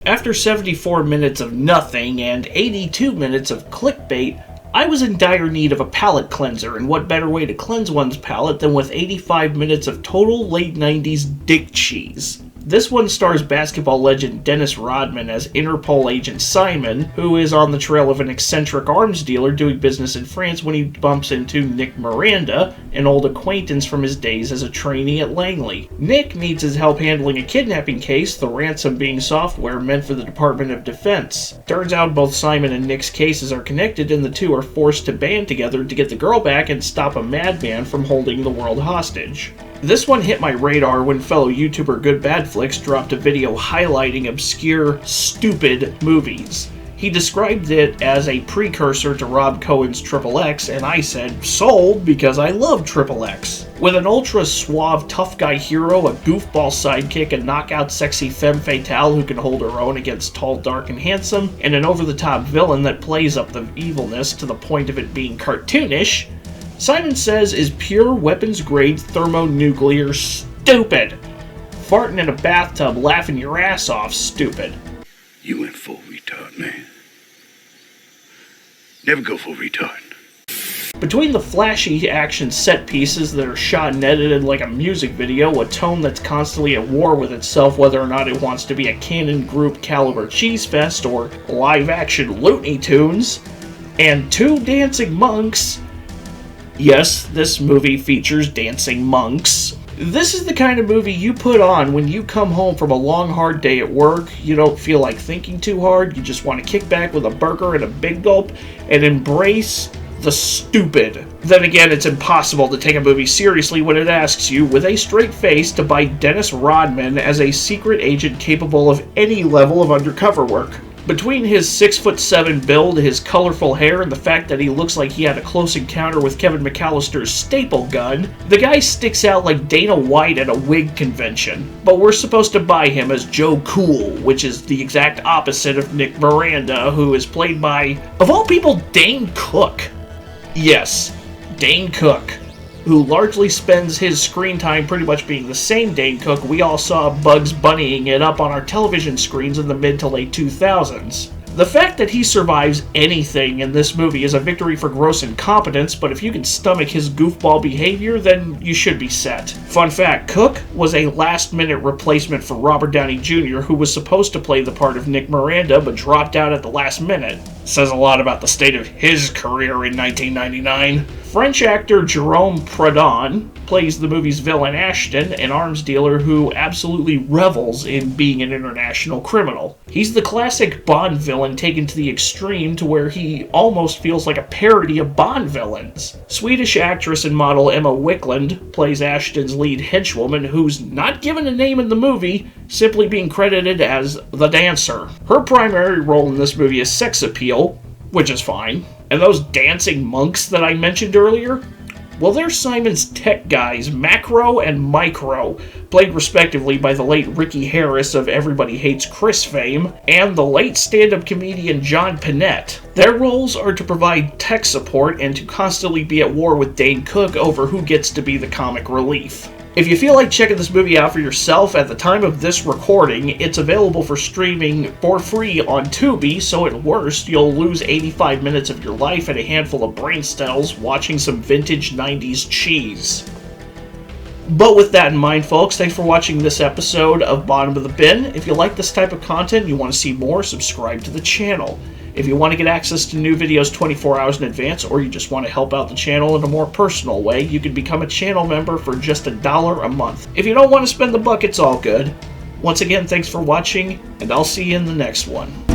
After 74 minutes of nothing and 82 minutes of clickbait, I was in dire need of a palate cleanser, and what better way to cleanse one's palate than with 85 minutes of total late 90s dick cheese. This one stars basketball legend Dennis Rodman as Interpol agent Simon, who is on the trail of an eccentric arms dealer doing business in France when he bumps into Nick Miranda, an old acquaintance from his days as a trainee at Langley. Nick needs his help handling a kidnapping case, the ransom being software meant for the Department of Defense. Turns out both Simon and Nick's cases are connected, and the two are forced to band together to get the girl back and stop a madman from holding the world hostage. This one hit my radar when fellow YouTuber GoodBadFlix dropped a video highlighting obscure, stupid movies. He described it as a precursor to Rob Cohen's Triple X, and I said, sold, because I love Triple X. With an ultra-suave tough guy hero, a goofball sidekick, a knockout sexy femme fatale who can hold her own against tall, dark, and handsome, and an over-the-top villain that plays up the evilness to the point of it being cartoonish, Simon Says is pure weapons-grade thermonuclear stupid. Farting in a bathtub, laughing your ass off, stupid. You went full retard, man. Never go full retard. Between the flashy action set pieces that are shot and edited like a music video, a tone that's constantly at war with itself whether or not it wants to be a canon group caliber cheese fest or live-action Looney Tunes, and two dancing monks. Yes, this movie features dancing monks. This is the kind of movie you put on when you come home from a long, hard day at work, you don't feel like thinking too hard, you just want to kick back with a burger and a big gulp and embrace the stupid. Then again, it's impossible to take a movie seriously when it asks you, with a straight face, to buy Dennis Rodman as a secret agent capable of any level of undercover work. Between his 6'7" build, his colorful hair, and the fact that he looks like he had a close encounter with Kevin McAllister's staple gun, the guy sticks out like Dana White at a wig convention. But we're supposed to buy him as Joe Cool, which is the exact opposite of Nick Miranda, who is played by, of all people, Dane Cook. Yes, Dane Cook, who largely spends his screen time pretty much being the same Dane Cook we all saw Bugs Bunnying it up on our television screens in the mid to late 2000s. The fact that he survives anything in this movie is a victory for gross incompetence, but if you can stomach his goofball behavior, then you should be set. Fun fact, Cook was a last-minute replacement for Robert Downey Jr., who was supposed to play the part of Nick Miranda, but dropped out at the last minute. Says a lot about the state of his career in 1999. French actor Jerome Pradon plays the movie's villain Ashton, an arms dealer who absolutely revels in being an international criminal. He's the classic Bond villain taken to the extreme to where he almost feels like a parody of Bond villains. Swedish actress and model Emma Wiklund plays Ashton's lead henchwoman, who's not given a name in the movie, simply being credited as the dancer. Her primary role in this movie is sex appeal, which is fine. And those dancing monks that I mentioned earlier? Well, they're Simon's tech guys, Macro and Micro, played respectively by the late Ricky Harris of Everybody Hates Chris fame, and the late stand-up comedian John Panette. Their roles are to provide tech support and to constantly be at war with Dane Cook over who gets to be the comic relief. If you feel like checking this movie out for yourself, at the time of this recording, it's available for streaming for free on Tubi, so at worst, you'll lose 85 minutes of your life and a handful of brain cells watching some vintage 90s cheese. But with that in mind, folks, thanks for watching this episode of Bottom of the Bin. If you like this type of content and you want to see more, subscribe to the channel. If you want to get access to new videos 24 hours in advance, or you just want to help out the channel in a more personal way, you can become a channel member for just $1 a month. If you don't want to spend the buck, it's all good. Once again, thanks for watching, and I'll see you in the next one.